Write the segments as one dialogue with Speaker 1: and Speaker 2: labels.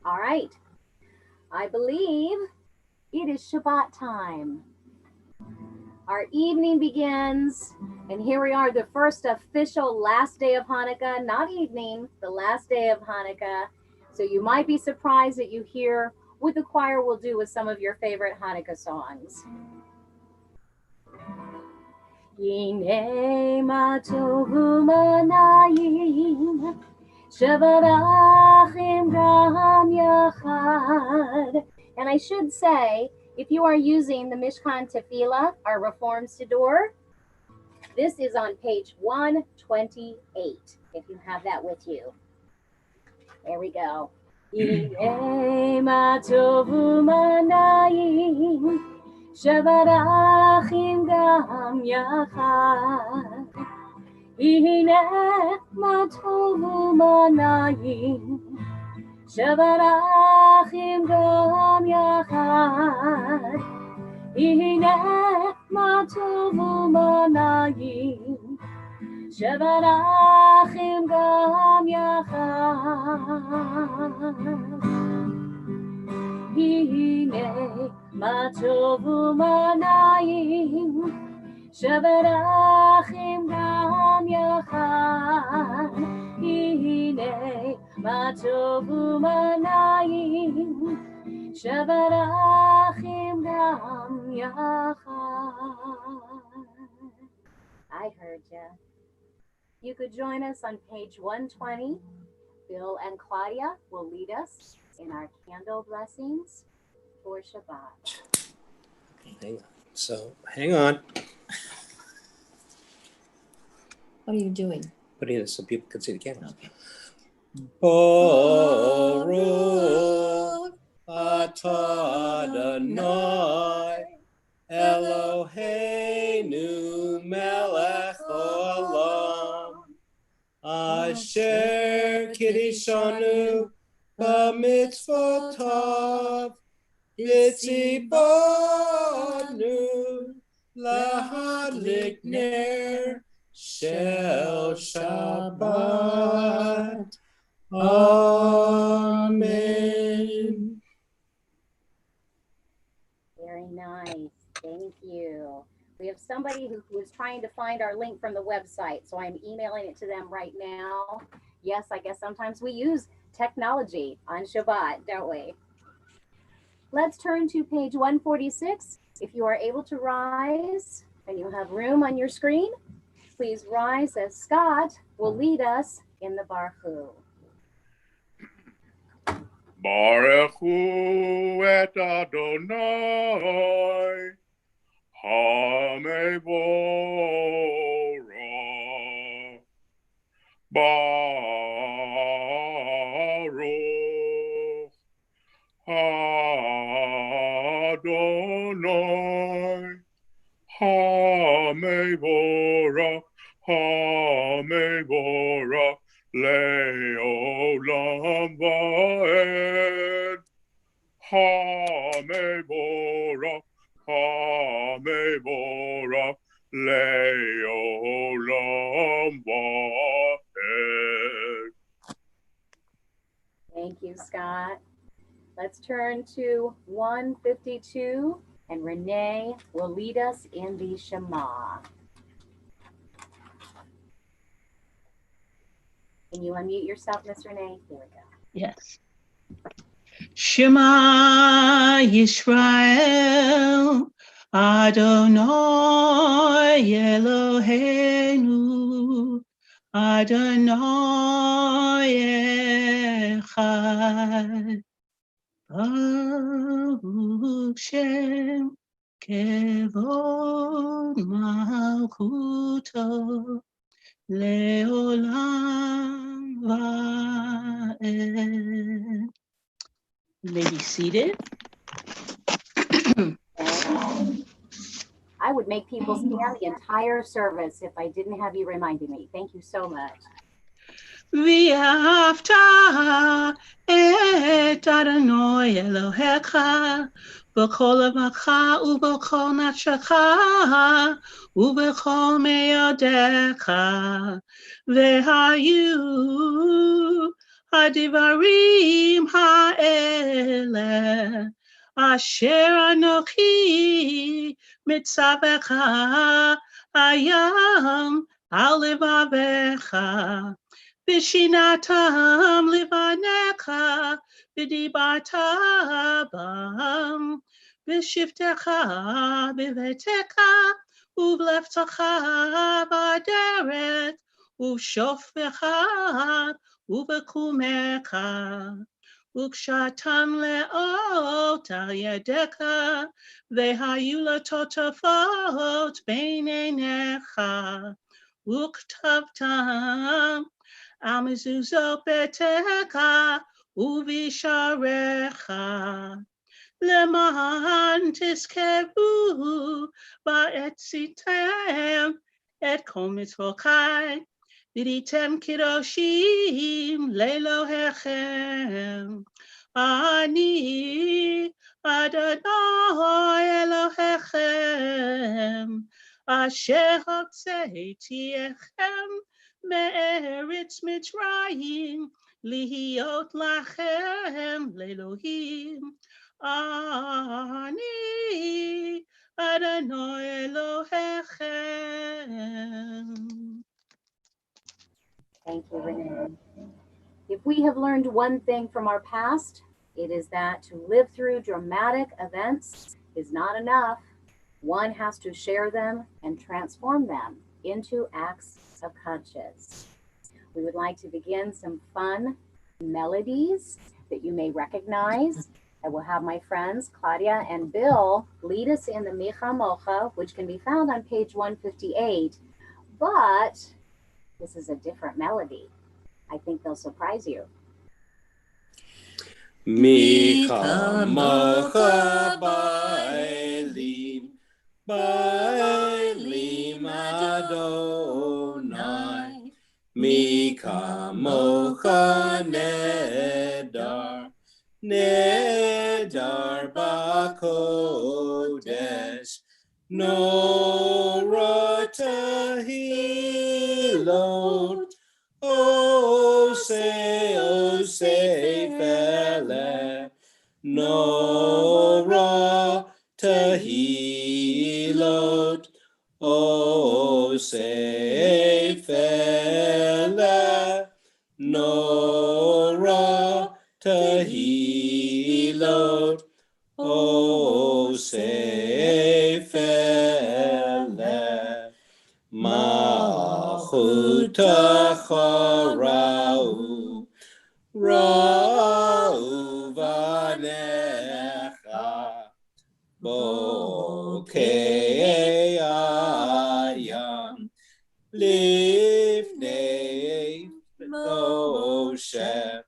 Speaker 1: All right. I believe it is Shabbat time. Our evening begins, and here we are, the first official last day of Hanukkah, not evening, the last day of Hanukkah. So you might be surprised that you hear what the choir will do with some of your favorite Hanukkah songs. Yinei ma tovu manayim Shabbat gam yachad. And I should say, if you are using the Mishkan Tefillah, our Reform Siddur, this is on page 128, if you have that with you. There we go. Yinei ma tovu manayim Shabbat gam yachad. Hine ma tovu manayim Shabbat gam yachad. Hine ma tovu manayim Shabbat gam yachad. Hine ma tovu manayim Shabbat gam yachad. Hine ma tovu manayim Shabbat gam yachad. I heard ya. You could join us on page 120. Bill and Claudia will lead us in our candle blessings for Shabbat.
Speaker 2: Hang on. So, hang on.
Speaker 3: What are you doing?
Speaker 2: Putting it so people can see the candles.
Speaker 3: Okay.
Speaker 2: Baruch atah Adonai Eloheinu melech olam asher kiddushanu b'mitzvotav v'tzivanu lahadlik ner shel Shabbat. Amen.
Speaker 1: Very nice. Thank you. We have somebody who was trying to find our link from the website, so I'm emailing it to them right now. Yes, I guess sometimes we use technology on Shabbat, don't we? Let's turn to page 146. If you are able to rise and you have room on your screen, please rise as Scott will lead us in the Baruch.
Speaker 4: Baruch Hu et Adonai HaMevorach. Baruch Adonai HaMevorach. HaMevorach le'olam va'ed. HaMevorach, HaMevorach le'olam va'ed.
Speaker 1: Thank you, Scott. Let's turn to 152, and Renee will lead us in the Shema. Can you unmute yourself, Miss Renee? Here we go.
Speaker 5: Yes. Shema Yisrael, Adonai Eloheinu, Adonai Echad. Baruch Shem Kevod Malchuto Leolam Va'ed. You may be seated.
Speaker 1: I would make people stand the entire service if I didn't have you reminding me. Thank you so much.
Speaker 5: V'ahavta et Adonai Elohecha b'kol levacha u'b'kol nafshecha u'b'kol me'odecha v'hayu Hadivarim ha'ele asher anochi mitzavecha hayam al levavecha v'shinatam levanecha v'dibarta bam v'shivtecha v'vetecha uvleftecha b'aderet uvshofecha uvekumecha ukshatan leot al yedecha vehayu latotafot beinenecha uktavtam al mezuzot betecha uvisharecha למען תזכרו ועשיתם את כל מצוותיי, והייתם קדושים לאלוהיכם. אני אדוני אלוהיכם, אשר הוצאתיכם מארץ מצרים, להיות לכם לאלוהים. אני אדוני אלוהיכם.
Speaker 1: Thank you, Renee. If we have learned one thing from our past, it is that to live through dramatic events is not enough. One has to share them and transform them into acts of conscience. We would like to begin some fun melodies that you may recognize. I will have my friends Claudia and Bill lead us in the Micha Mocha, which can be found on page 158. But this is a different melody. I think they'll surprise you.
Speaker 2: Micha Mocha Bailim, Bailim Adonai. Micha Mocha Nedar, Nedar Bakodesh, Nora Tahilot, Ose Fele, Nora Tahilot, Ose Fele, Nora Tahilot, Ose Fele, Malchutacha Ra'u, Ra'u Vanecha, Bokei Ayam, Lifnei Moshe,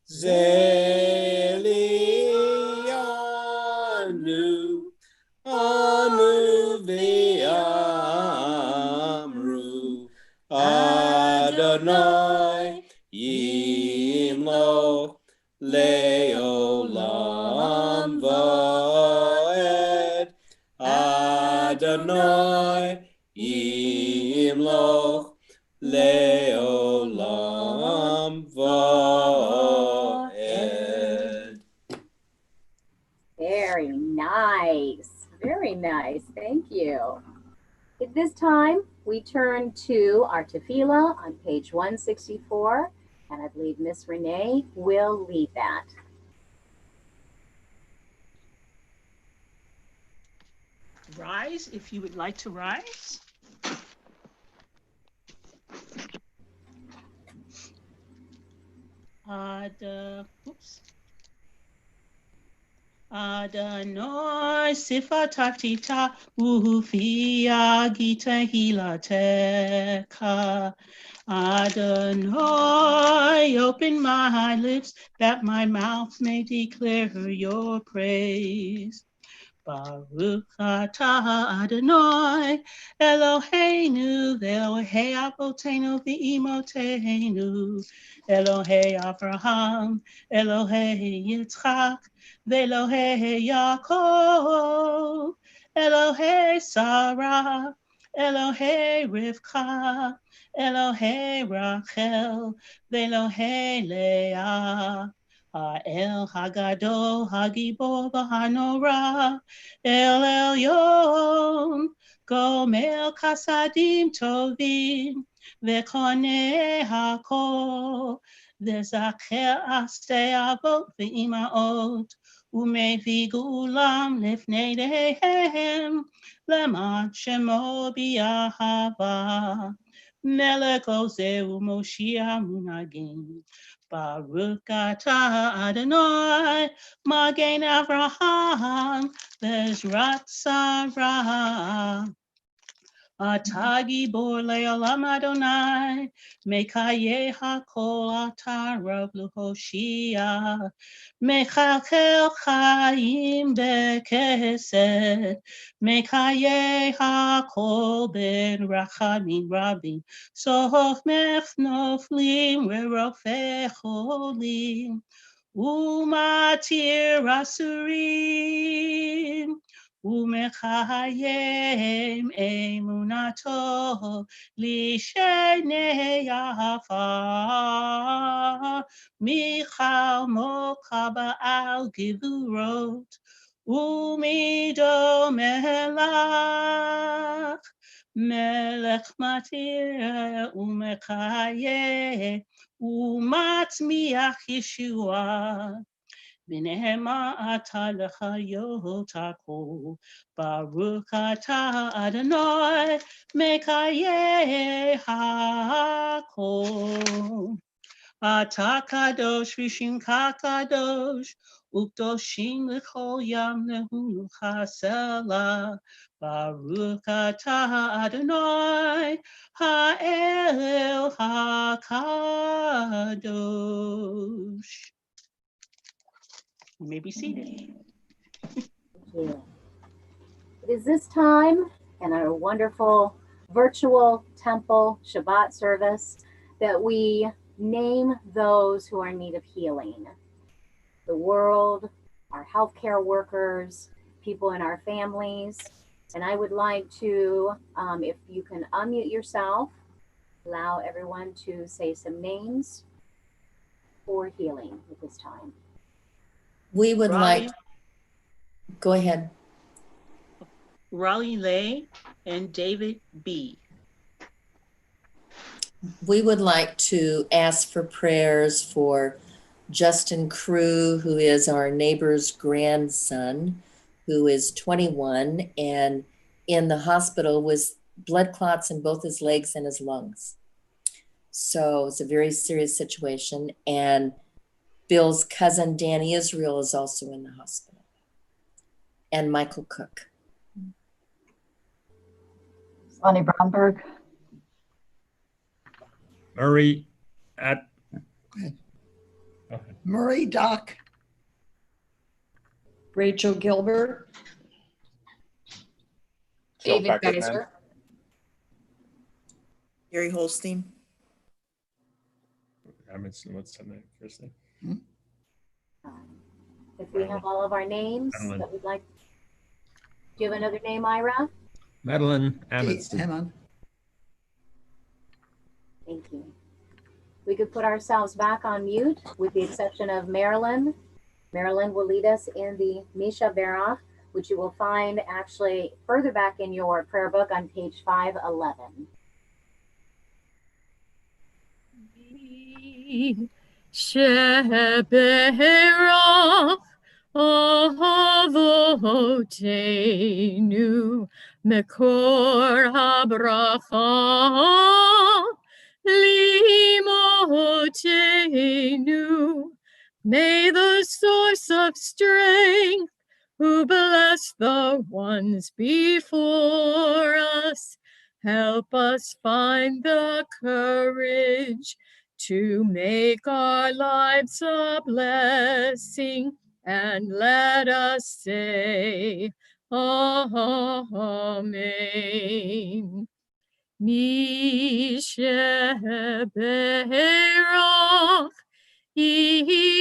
Speaker 2: Zelianu, Anu V'amru, Adonai Yimloch Leolam Va'ed, Adonai Yimloch Leolam Va'ed.
Speaker 1: Very nice. Very nice. Thank you. At this time, we turn to our tefillah on page 164, and I believe Miss Renee will lead that.
Speaker 5: Rise if you would like to rise. Adonai sifatavtita ufia gita hilateka. Adonai, open my lips that my mouth may declare your praise. Baruch atah Adonai, Eloheinu, Elohei Avotenu v'imotenu, Elohei Avraham, Elohei Yitzchak, Ve'Elohei Yaakov, Elohei Sarah, Elohei Rivka, Elohei Rachel, Velohei Leah. El Hagadol, Hagibor, Bahanora, El Elyon, Gomer Kasadim Tovim, Vekone Hakol, Vezacher Aste Avot V'imaot, Umevi Gulam Lifnei Dehem, Leman Shemo B'Yahava, Melech Ozeu Moshiach Munagim. Baruch atah Adonai, Magen Avraham, Bezrat Sarah. Atah gibor le'olam Adonai, Mekaye hakol atah Rav L'Hoshia, Mechalchel chayim bekesed, Mekaye hakol ben rachamim rabim, Sof mech noflim ve'rofeh cholim, Umatir asurim, Umechayem emunato lishenei afar, Michal mokaba al givurot, Umido melach, Melech matir umechayeh, Umatmiach Yeshua. V'nehema ata lecha yotako, Baruch ata Adonai, Mekayeh hakol. Ata kadosh v'shimcha kadosh, Ukdoshim l'chol yam lehu chasela, Baruch ata Adonai, Ha'el hakadosh. You may be seated.
Speaker 1: Thank you. It is this time in our wonderful virtual temple Shabbat service that we name those who are in need of healing. The world, our healthcare workers, people in our families. And I would like to, if you can unmute yourself, allow everyone to say some names for healing at this time.
Speaker 3: We would
Speaker 5: Raleigh,
Speaker 3: like, go ahead.
Speaker 5: Raleigh Lay and David B.
Speaker 3: We would like to ask for prayers for Justin Crew, who is our neighbor's grandson, who is 21 and in the hospital with blood clots in both his legs and his lungs. So it's a very serious situation. And Bill's cousin, Danny Israel, is also in the hospital. And Michael Cook.
Speaker 6: Sonny Bromberg.
Speaker 2: Murray
Speaker 7: Murray Doc.
Speaker 8: Rachel Gilbert.
Speaker 9: David Geiser.
Speaker 10: Gary Holstein.
Speaker 2: What's her name? First name?
Speaker 1: If we have all of our names
Speaker 2: Madeline.
Speaker 1: that we'd like. Do you have another name, Ira?
Speaker 2: Madeline
Speaker 7: Kate
Speaker 2: Amundsen.
Speaker 7: Hammond.
Speaker 1: Thank you. We could put ourselves back on mute with the exception of Marilyn. Marilyn will lead us in the Misha Berach, which you will find actually further back in your prayer book on page 511.
Speaker 11: Sheberach Avotenu Mekor HaBracha Limotenu. May the source of strength who bless the ones before us help us find the courage to make our lives a blessing, and let us say, Amen. Misheberach Imotenu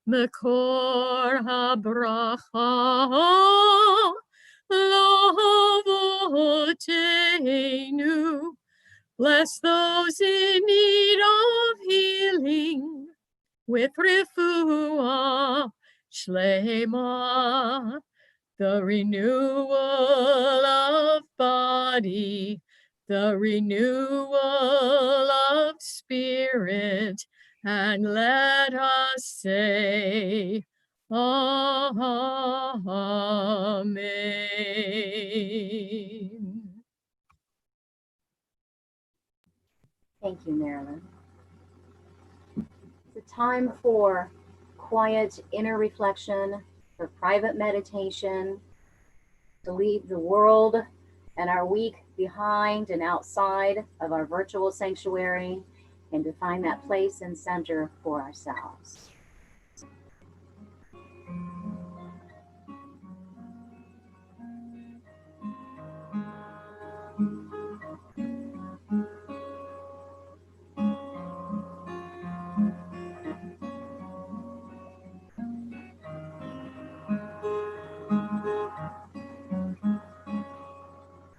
Speaker 11: Mekor HaBracha Lavotenu. Bless those in need of healing with refuah shlema, the renewal of body, the renewal of spirit, and let us say, Amen.
Speaker 1: Thank you, Marilyn. It's a time for quiet inner reflection, for private meditation, to leave the world and our week behind and outside of our virtual sanctuary, and to find that place and center for ourselves.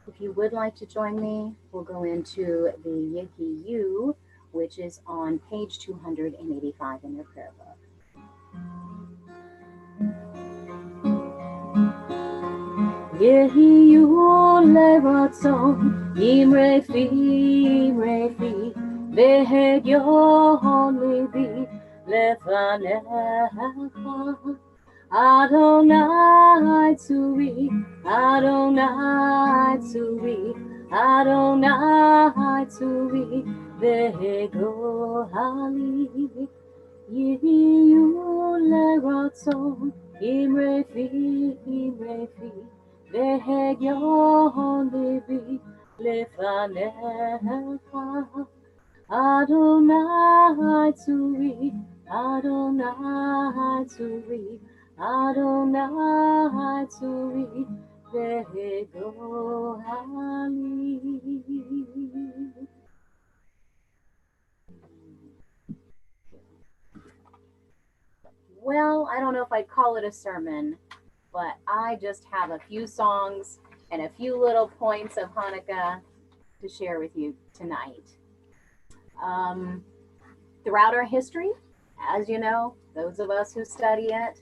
Speaker 1: If you would like to join me, we'll go into the Yehiyu, which is on page 285 in your prayer book. Yehiyu levatzon imrefi vehegyon libi lefanecha Adonai tzuri, Adonai tzuri, Adonai tzuri, ve'gohali, yiyu leratzon, imrefi, ve'hegyon libi, lefanecha. Adonai tzuri, Adonai tzuri, Adonai tzuri, ve'gohali. Well, I don't know if I'd call it a sermon, but I just have a few songs and a few little points of Hanukkah to share with you tonight. Throughout our history, as you know, those of us who study it,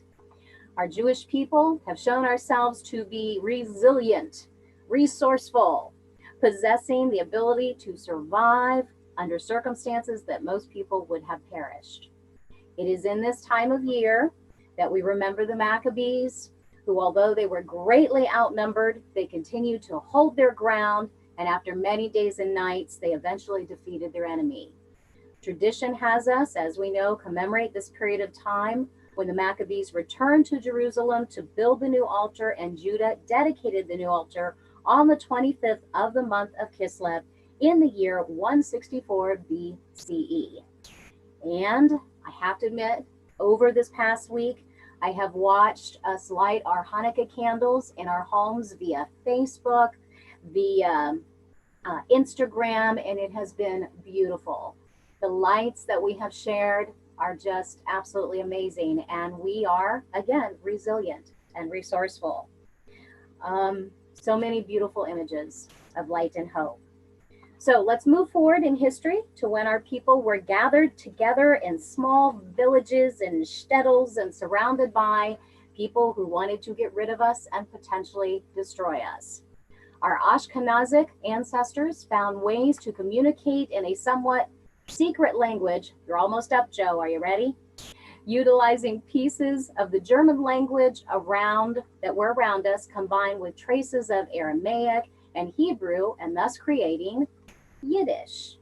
Speaker 1: our Jewish people have shown ourselves to be resilient, resourceful, possessing the ability to survive under circumstances that most people would have perished. It is in this time of year that we remember the Maccabees, who, although they were greatly outnumbered, they continued to hold their ground, and after many days and nights, they eventually defeated their enemy. Tradition has us, as we know, commemorate this period of time when the Maccabees returned to Jerusalem to build the new altar, and Judah dedicated the new altar on the 25th of the month of Kislev in the year 164 BCE. And I have to admit, over this past week, I have watched us light our Hanukkah candles in our homes via Facebook, via Instagram, and it has been beautiful. The lights that we have shared are just absolutely amazing, and we are, again, resilient and resourceful. So many beautiful images of light and hope. So let's move forward in history to when our people were gathered together in small villages and shtetls and surrounded by people who wanted to get rid of us and potentially destroy us. Our Ashkenazic ancestors found ways to communicate in a somewhat secret language. You're almost up, Joe. Are you ready? Utilizing pieces of the German language that were around us, combined with traces of Aramaic and Hebrew, and thus creating Yiddish.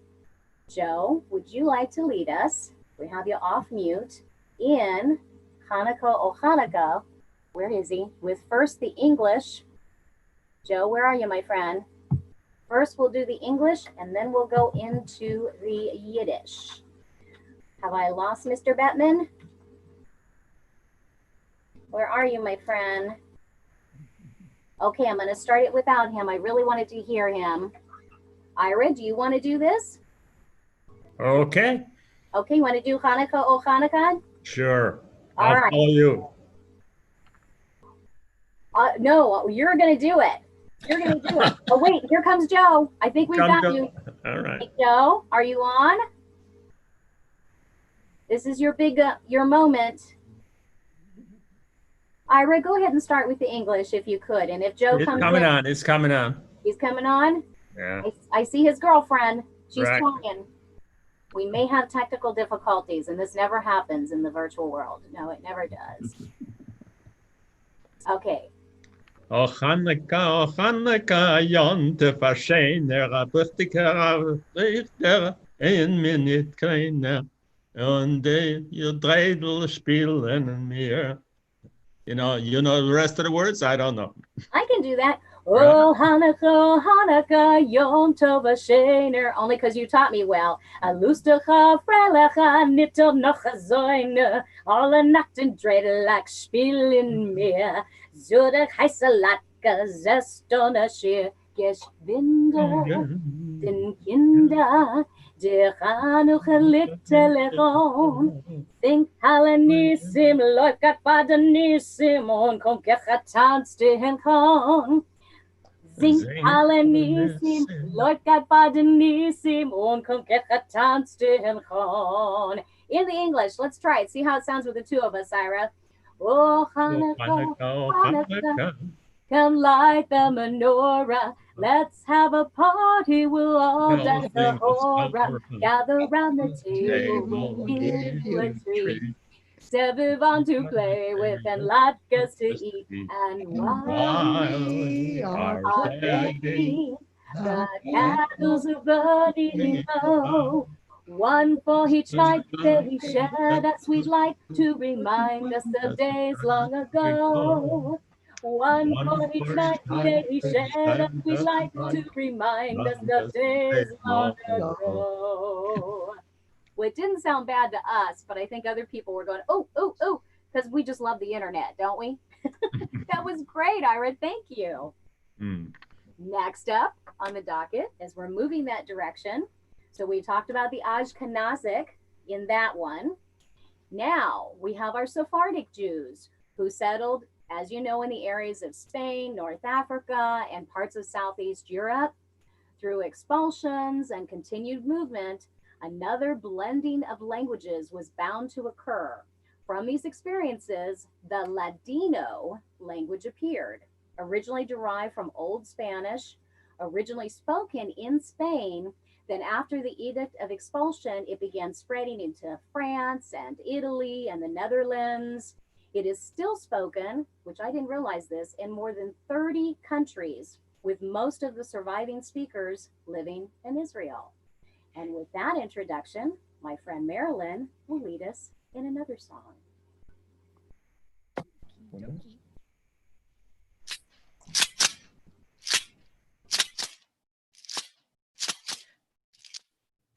Speaker 1: Joe, would you like to lead us? We have you off mute in Hanukkah O Hanukkah. Where is he? With first the English. Joe, where are you, my friend? First, we'll do the English, and then we'll go into the Yiddish. Have I lost Mr. Bettman? Where are you, my friend? Okay, I'm going to start it without him. I really wanted to hear him. Ira, do you want to do this?
Speaker 2: Okay,
Speaker 1: Okay, you want to do Hanukkah O Hanukkah?
Speaker 2: sure.
Speaker 1: All
Speaker 2: I'll
Speaker 1: right.
Speaker 2: follow you.
Speaker 1: No, you're going to do it. You're going to do it. Oh, wait, here comes Joe. I think we've got you.
Speaker 2: All right.
Speaker 1: Hey, Joe, are you on? This is your big, your moment. Ira, go ahead and start with the English if you could. And if Joe
Speaker 2: It's
Speaker 1: comes
Speaker 2: coming
Speaker 1: in,
Speaker 2: on. It's coming on.
Speaker 1: he's coming on.
Speaker 2: Yeah.
Speaker 1: I see his girlfriend. She's
Speaker 2: Right.
Speaker 1: trying. We may have technical difficulties, and this never happens in the virtual world. No, it never does. Okay.
Speaker 2: O Chanukah, Yonte Fashener, Buchtiker, Richter, ein Minute kleiner, und ihr Dreidel spielen mir. You know the rest of the words? I don't know.
Speaker 1: I can do that. Oh, Hanukkah, Yom Tov Hashener. Only because you taught me well. Alustecha, Frelecha, Nittel noch Zoine. Alle Nachten dreidelig spielen mir. Zurich Heiselatka, Zestonashir, Geschwinde, den Kinder. Der Hanukkah Littelechon. Think Halanissim, Leukat Badanissim, und kommt Gechatanz den Kon. Think Halanissim, Leukat Badanissim, und kommt Gechatanz den Kon. In the English, let's try it. See how it sounds with the two of us, Ira. Oh, Hanukkah, Hanukkah, come light the menorah. Let's have a party, we'll all dance the hora. Gather round the table, we'll give you a treat. Everyone to play with and latkes to eat. And while we are ready, the candles are burning low. One for each night they shed a sweet light to remind us of days long ago. One for each night they shed a sweet light to remind us of days long ago. Well, it didn't sound bad to us, but I think other people were going, oh, oh, oh, because we just love the internet, don't we? That was great, Ira. Thank you. Next up on the docket, as we're moving that direction, so we talked about the Ashkenazic in that one. Now we have our Sephardic Jews who settled, as you know, in the areas of Spain, North Africa, and parts of Southeast Europe. Through expulsions and continued movement, another blending of languages was bound to occur. From these experiences, the Ladino language appeared, originally derived from Old Spanish, originally spoken in Spain. Then after the Edict of Expulsion, it began spreading into France and Italy and the Netherlands. It is still spoken, which I didn't realize this, in more than 30 countries, with most of the surviving speakers living in Israel. And with that introduction, my friend Marilyn will lead us in another song.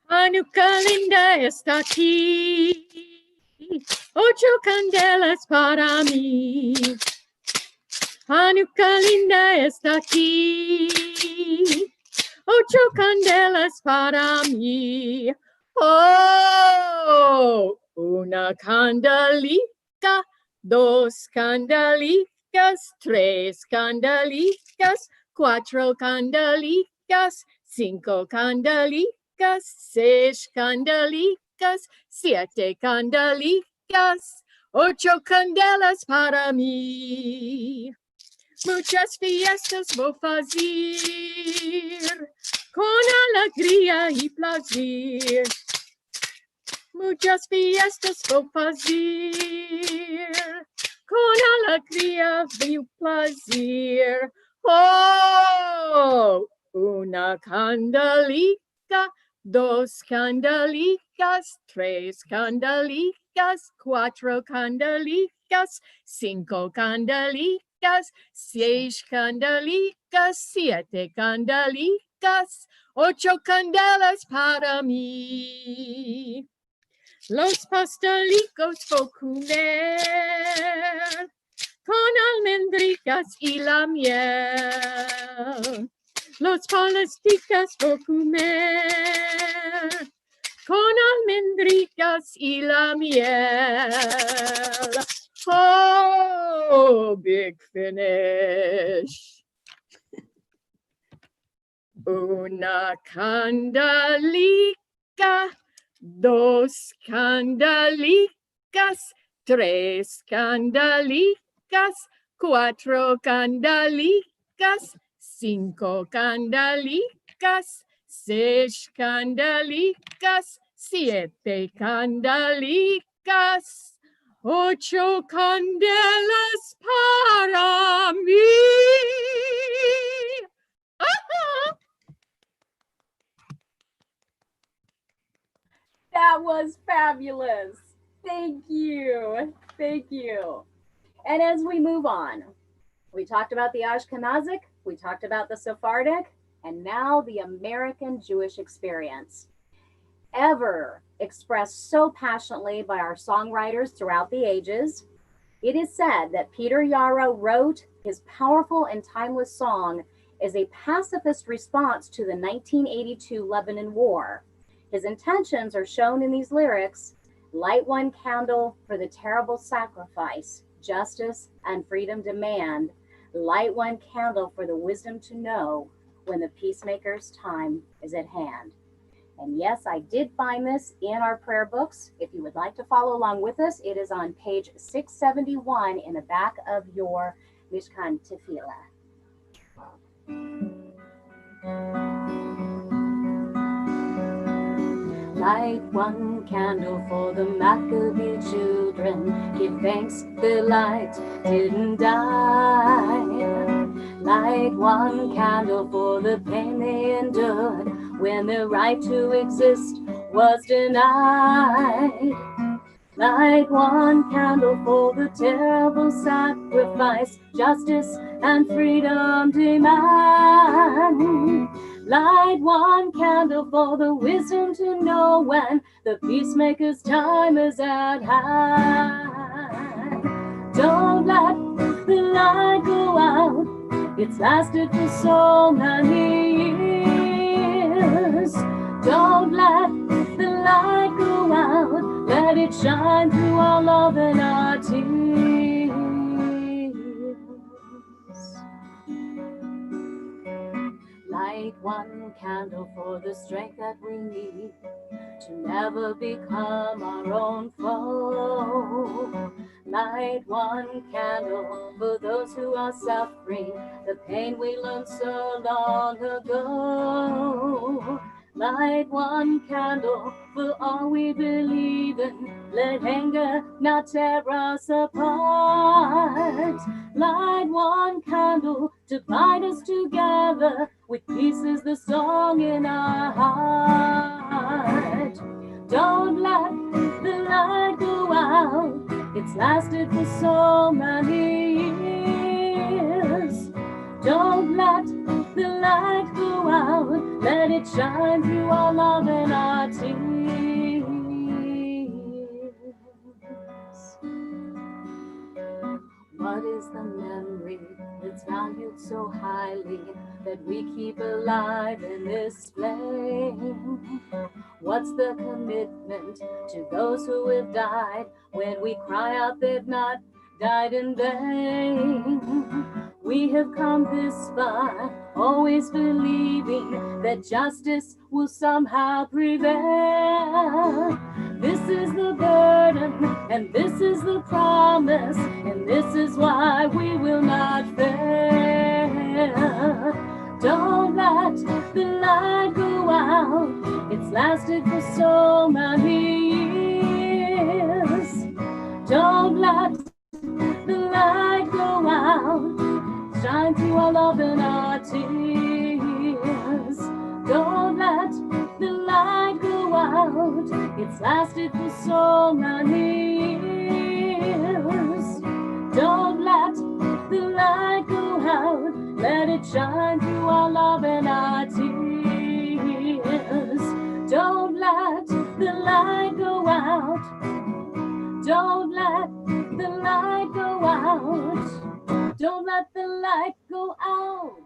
Speaker 11: Hanukkah linda está aquí, 8 candelas para mí. Hanukkah linda está aquí, 8 candelas para mí. Oh, una candelita, 2 candelicas, 3 candelicas, 4 candelicas, 5 candelicas, 6 candelicas, 7 candelicas, 8 candelas para mí. Muchas fiestas voy a hacer, con alegría y placer. Muchas fiestas voy a hacer, con alegría y placer. Oh, una candelica, 2 candelicas, 3 candelicas, 4 candelicas, 5 candelicas, 6 candelicas, 7 candelicas, 8 candelas para mí. Los pastelicos voy a comer con almendricas y la miel. Los pastelicos voy a comer con almendricas y la miel. Oh, no big finish. Una candelica, dos candelicas, tres candelicas, cuatro candelicas, cinco candelicas, seis candelicas, siete candelicas, ocho candelas para mí.
Speaker 1: That was fabulous. Thank you. Thank you. And as we move on, we talked about the Ashkenazic, we talked about the Sephardic, and now the American Jewish experience. Ever expressed so passionately by our songwriters throughout the ages, it is said that Peter Yarrow wrote his powerful and timeless song as a pacifist response to the 1982 Lebanon War. His intentions are shown in these lyrics: light one candle for the terrible sacrifice, justice and freedom demand. Light one candle for the wisdom to know when the peacemaker's time is at hand. And yes, I did find this in our prayer books. If you would like to follow along with us, it is on page 671 in the back of your Mishkan Tefillah. Light one candle for the Maccabee children. Give thanks the light didn't die. Light one candle for the pain they endured when their right to exist was denied. Light one candle for the terrible sacrifice, justice and freedom demand. Light one candle for the wisdom to know when the peacemaker's time is at hand. Don't let the light go out. It's lasted for so many years. Don't let the light go out. Let it shine through our love and our tears. Light one candle for the strength that we need to never become our own foe. Light one candle for those who are suffering the pain we learned so long ago. Light one candle for all we believe in. Let anger not tear us apart. Light one candle to bind us together. With peace is the song in our heart. Don't let the light go out. It's lasted for so many years. Don't let the light go out. Let it shine through our love and our tears. What is the memory that's valued so highly that we keep alive in this flame? What's the commitment to those who have died when we cry out they've not died in vain? We have come this far, always believing that justice will somehow prevail. This is the burden, and this is the promise, and this is why we will not fail. Don't let the light go out. It's lasted for so many years. Don't let the light go out. Shine through our love and our tears. Don't let the light go out. It's lasted for so many years. Don't let the light go out. Let it shine through our love and our tears. Don't let the light go out. Don't let the light go out. Don't let the light go out.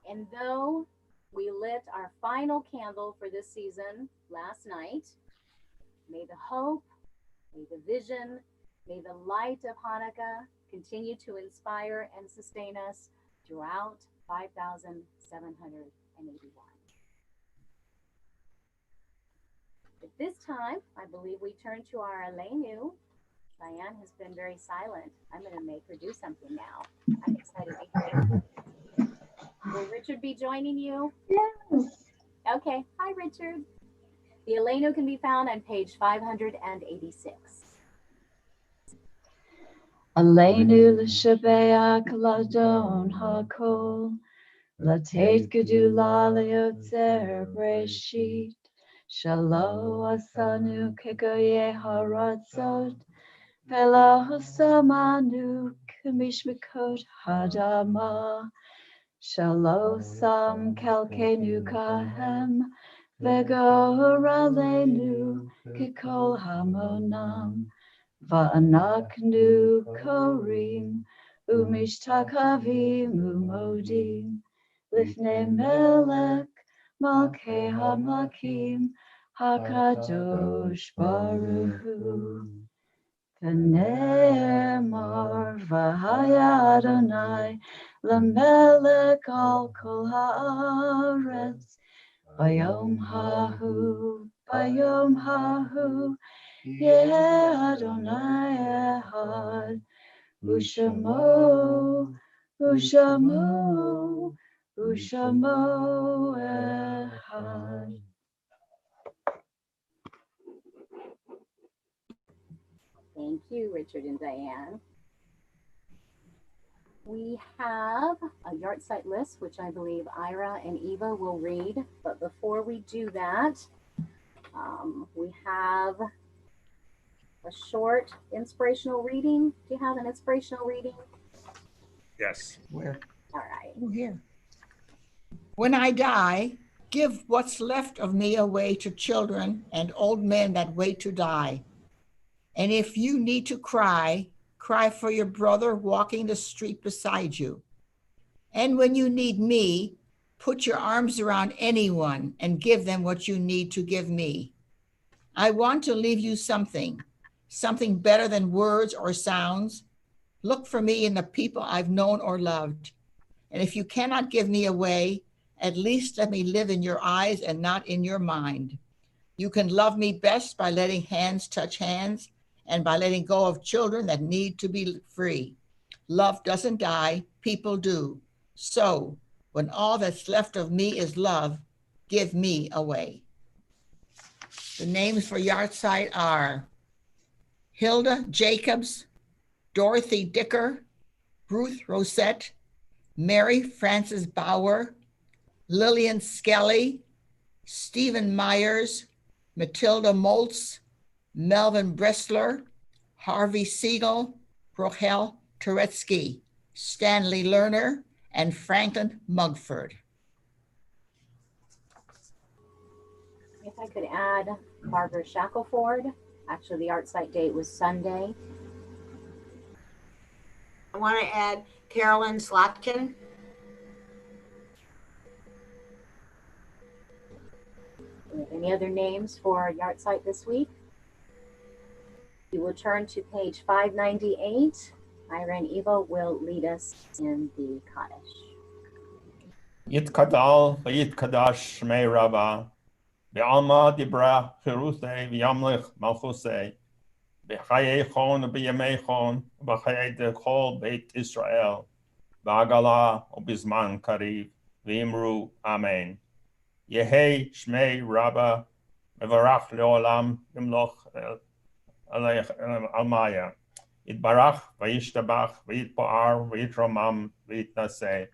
Speaker 1: And though we lit our final candle for this season last night, May the hope, may the vision, may the light of Hanukkah continue to inspire and sustain us throughout 5,781. At this time, I believe we turn to our Aleinu. Diane has been very silent. I'm going to make her do something now. I'm excited to hear it. Will Richard be joining you?
Speaker 6: Yes.
Speaker 1: Okay. Hi, Richard. The Aleinu can be found on page 586.
Speaker 6: Aleinu l'shabeach ladon hakol, latet gedula leotzer breshit, shalo asanu kegoye haratzot, velo samanu kamishmikot hadama, shalo sam kalkenu kahem, vegoralenu kikol hamonam. Va'anaknu korim umishtakavim umodim lifnei melech malkei hamlakim hakadosh baruch hu. V'ne'emar v'haya Adonai lamelech al kol haaretz bayom hahu Yeh Adonai Echad, Ushamo Echad.
Speaker 1: Thank you, Richard and Diane. We have a yard site list, which I believe Ira and Eva will read. But before we do that, we have a short inspirational reading. Do you have an inspirational reading?
Speaker 4: Yes.
Speaker 7: Where?
Speaker 1: All right.
Speaker 7: Oh, here. When I die, give what's left of me away to children and old men that wait to die. And if you need to cry, cry for your brother walking the street beside you. And when you need me, put your arms around anyone and give them what you need to give me. I want to leave you something better than words or sounds. Look for me in the people I've known or loved. And if you cannot give me away, at least let me live in your eyes and not in your mind. You can love me best by letting hands touch hands and by letting go of children that need to be free. Love doesn't die, people do. So when all that's left of me is love, give me away. The names for yard site are Hilda Jacobs, Dorothy Dicker, Ruth Rosette, Mary Frances Bauer, Lillian Skelly, Stephen Myers, Matilda Moltz, Melvin Bressler, Harvey Siegel, Rochelle Turetsky, Stanley Lerner, and Franklin Mugford.
Speaker 1: If I could add Barbara Shackelford. Actually, the art site date was Sunday.
Speaker 8: I want to add Carolyn Slotkin.
Speaker 1: Any other names for yard site this week? We will turn to page 598. Ira and Eva will lead us in the Kaddish.
Speaker 2: Yitkadal v'yitkadash shmei Rabbah, v'alma dibra chirutei v'yamlich malchusei, v'chayei chon v'yamei chon, v'chayei dechol beit Israel, v'agala u'bizman kariv, v'imru amen. Yehei shmei Rabbah, mevarach leolam yimloch almaya. Yitbarach v'yishtabach v'yitpo'ar v'yitramam v'yitnaseh.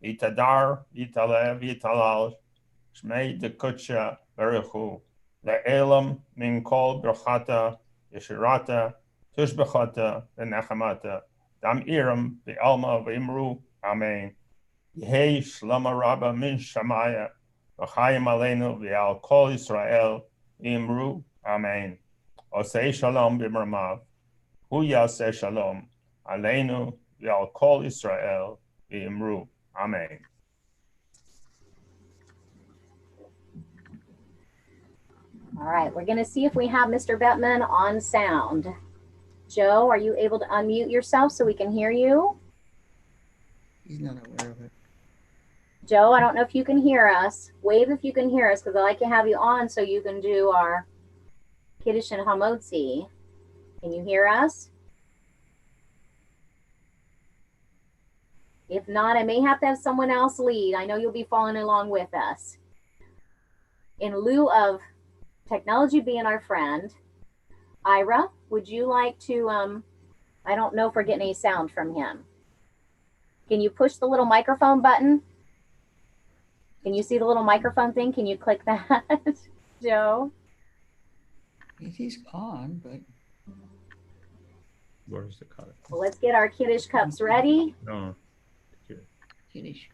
Speaker 2: Yitadar, Yitalev, Yitalal, Shmei Dekutsha, Beruchu, Le'elam, Min Kol Berchata, Yeshirata, Tushbechata, V'nechamata, Dam Iram, V'alma, V'imru, Amen. Yehei Shlama Rabba Min Shamaya, V'chayim Aleinu, V'al Kol Yisrael, V'imru, Amen. Osei Shalom B'mramav, Hu Yaseh Shalom, Aleinu, V'al Kol Yisrael, V'imru. Amen.
Speaker 1: All right, we're going to see if we have Mr. Bettman on sound. Joe, are you able to unmute yourself so we can hear you?
Speaker 7: He's not aware of it.
Speaker 1: Joe, I don't know if you can hear us. Wave if you can hear us, because I'd like to have you on so you can do our Kiddush and Hamotzi. Can you hear us? If not, I may have to have someone else lead. I know you'll be following along with us. In lieu of technology being our friend, Ira, would you like to, I don't know if we're getting any sound from him. Can you push the little microphone button? Can you see the little microphone thing? Can you click that, Joe?
Speaker 7: He's on, but.
Speaker 2: Where's the color?
Speaker 1: Well, let's get our Kiddush cups ready.
Speaker 2: No.
Speaker 7: Kiddush.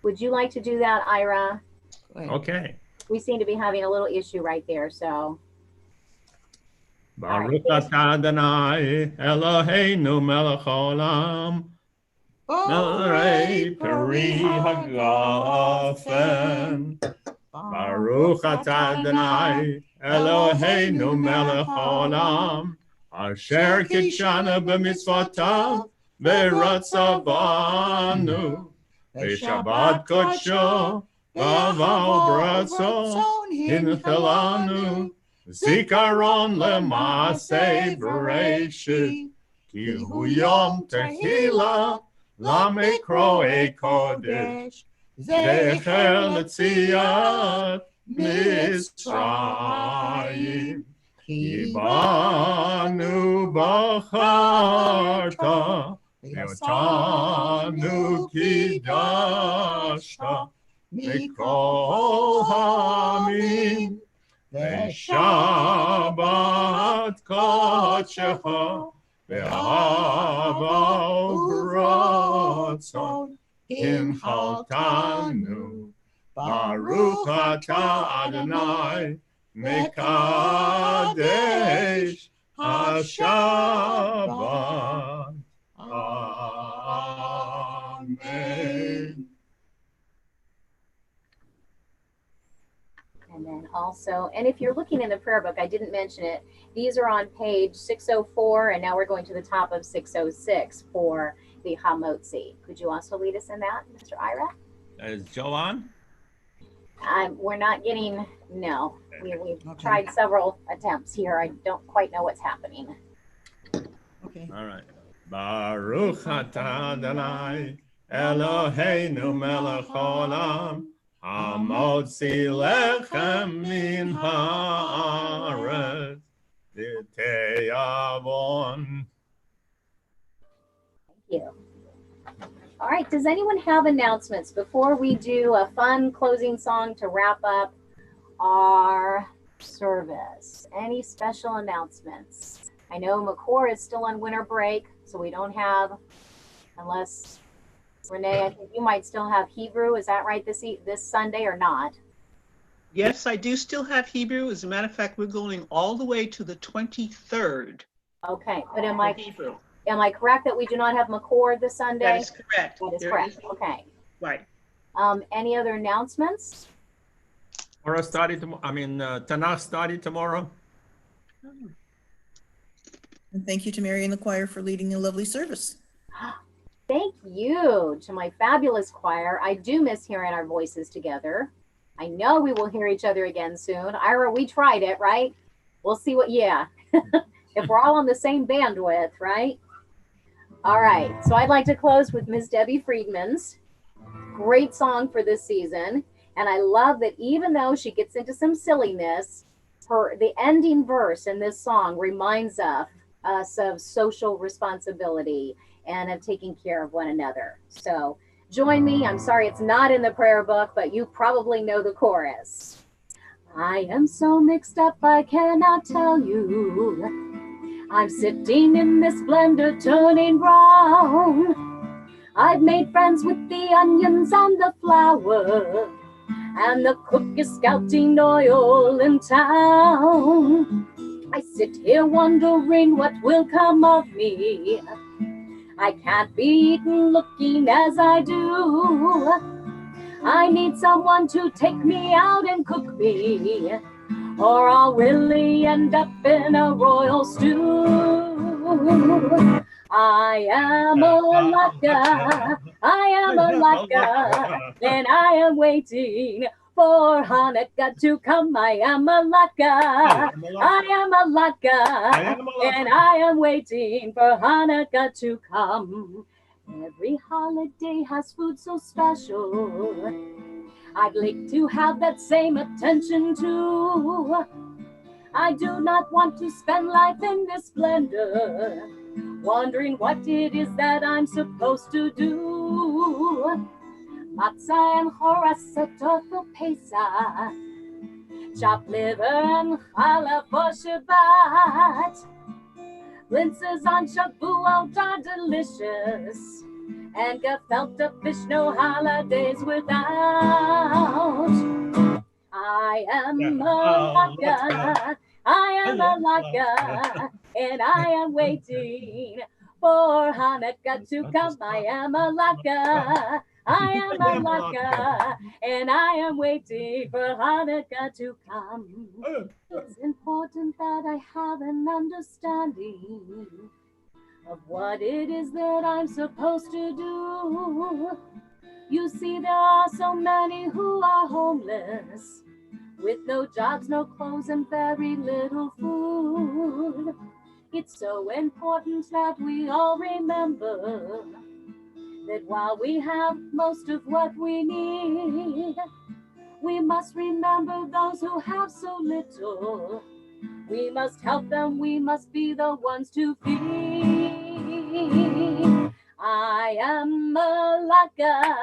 Speaker 1: Would you like to do that, Ira?
Speaker 2: Okay.
Speaker 1: We seem to be having a little issue right there, so.
Speaker 2: Baruch atah Adonai Eloheinu melech haolam Melech peri hagafen Baruch atah Adonai Eloheinu melech haolam Asher kidshanu b'mitzvotav v'ratza banu v'shabbat kodsho v'aval b'ratzon hinchilanu Zikaron lemase bereishit ki hu yom tehila lamekroe kodesh zecher letziat Mitzrayim ki banu bacharta ve'otanu kidashta mikol hamim Shabbat kodshecha ve'ahava u'ratzon imchaltanu Baruch atah Adonai mekadesh haShabbat. Amen.
Speaker 1: And then also, and if you're looking in the prayer book, I didn't mention it, these are on page 604, and now we're going to the top of 606 for the Hamotzi. Could you also lead us in that, Mr. Ira?
Speaker 2: Is Joe on?
Speaker 1: We're not getting, no. We've tried several attempts here. I don't quite know what's happening.
Speaker 7: Okay.
Speaker 2: All right. Baruch atah Adonai Eloheinu melech haolam Hamotzi lechem min haaretz v'te'avon.
Speaker 1: Thank you. All right, does anyone have announcements before we do a fun closing song to wrap up our service? Any special announcements? I know McCord is still on winter break, so we don't have, unless Renee, I think you might still have Hebrew. Is that right this Sunday or not?
Speaker 5: Yes, I do still have Hebrew. As a matter of fact, we're going all the way to the 23rd.
Speaker 1: Okay, but am I
Speaker 5: Hebrew.
Speaker 1: Am I correct that we do not have McCord this Sunday?
Speaker 5: That is correct.
Speaker 1: That is
Speaker 5: There
Speaker 1: correct.
Speaker 5: is-
Speaker 1: Okay.
Speaker 5: Right.
Speaker 1: Any other announcements?
Speaker 2: Torah study tomorrow. Tanakh study tomorrow.
Speaker 9: And thank you to Mary and the choir for leading a lovely service.
Speaker 1: Thank you to my fabulous choir. I do miss hearing our voices together. I know we will hear each other again soon. Ira, we tried it, right? We'll see what, yeah. If we're all on the same bandwidth, right? All right, so I'd like to close with Miss Debbie Friedman's great song for this season. And I love that even though she gets into some silliness, the ending verse in this song reminds us of social responsibility and of taking care of one another. So join me. I'm sorry it's not in the prayer book, but you probably know the chorus. I am so mixed up, I cannot tell you. I'm sitting in this blender turning brown. I've made friends with the onions and the flour, and the cook is scouting oil in town. I sit here wondering what will come of me. I can't be eaten looking as I do. I need someone to take me out and cook me. or I'll really end up in a royal stew. I am a laka, I am a laka, and I am waiting for Hanukkah to come. I am a laka, I am a laka, and I am waiting for Hanukkah to come. Every holiday has food so special. I'd like to have that same attention too. I do not want to spend life in this splendor, wondering what it is that I'm supposed to do. Matzah and chorasot for Pesach, chopped liver and challah for Shabbat. Linses on Shavuot are delicious, and gefilte fish no holidays without. I am a laka, I am a laka, and I am waiting for Hanukkah to come. I am a laka, I am a laka, and I am waiting for Hanukkah to come. It's important that I have an understanding of what it is that I'm supposed to do. You see, there are so many who are homeless, with no jobs, no clothes, and very little food. It's so important that we all remember that while we have most of what we need, we must remember those who have so little. We must help them, we must be the ones to feed. I am a laka,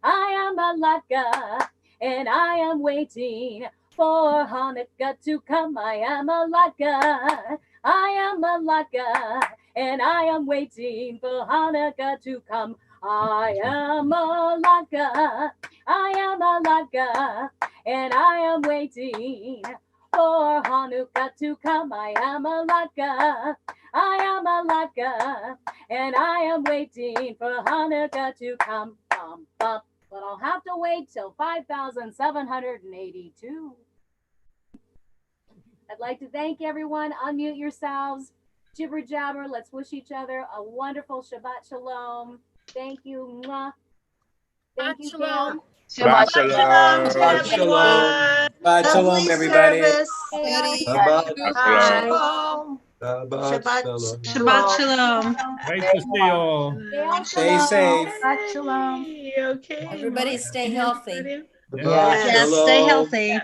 Speaker 1: I am a laka, and I am waiting for Hanukkah to come. I am a laka, I am a laka, and I am waiting for Hanukkah to come. I am a laka, I am a laka, and I am waiting for Hanukkah to come. I am a laka, I am a laka, and I am waiting for Hanukkah to come. But I'll have to wait till 5,782. I'd like to thank everyone. Unmute yourselves. Jibber jabber. Let's wish each other a wonderful Shabbat Shalom. Thank you. Mwah. Thank you, Kim.
Speaker 8: Shabbat
Speaker 10: Shalom.
Speaker 8: Shalom, everyone.
Speaker 10: Shabbat Shalom,
Speaker 8: Lovely
Speaker 10: everybody.
Speaker 8: service.
Speaker 10: Shabbat
Speaker 8: Bye.
Speaker 10: Shabbat Shalom.
Speaker 6: Shabbat Shalom.
Speaker 2: Great to see you all.
Speaker 10: Stay safe.
Speaker 6: Shabbat Shalom.
Speaker 5: Okay.
Speaker 3: Everybody stay healthy.
Speaker 10: Shabbat
Speaker 6: Yes, stay
Speaker 10: Shalom.
Speaker 6: healthy.